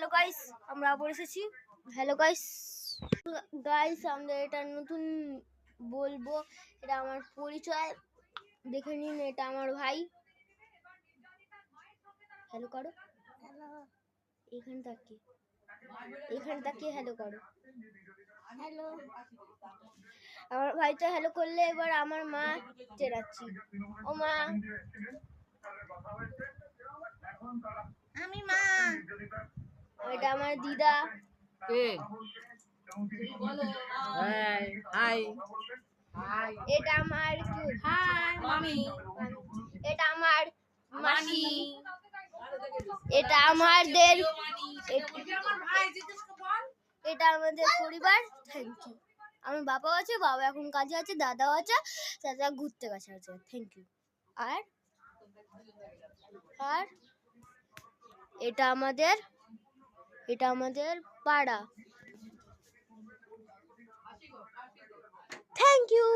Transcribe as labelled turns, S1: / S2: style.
S1: Hello guys, আমরা আবার এসেছি। হ্যালো গাইস, আমরা এটা নতুন বলবো, এটা আমার পরিচয়, দেখে নিন। এটা আমার ভাই। হ্যালো করো। হ্যালো। এখান থেকে হ্যালো করো। হ্যালো। আমার ভাইটা হ্যালো করলে এবার আমার মা চেরাচ্ছি। ও মা,
S2: আমি মা।
S1: এটা আমার দিদা।
S3: কে? Hi hi.
S1: এটা আমার
S2: হাই মামি।
S1: এটা আমার মাসি। এটা আমাদের এটা আমাদের পরিবার। Thank you. আমার বাবা আছে, বাবা এখন কাজে আছে, দাদাও আছে, দাদা ঘুরতে গেছে আছে। Thank you. আর আর এটা আমাদের পাড়া। Thank you.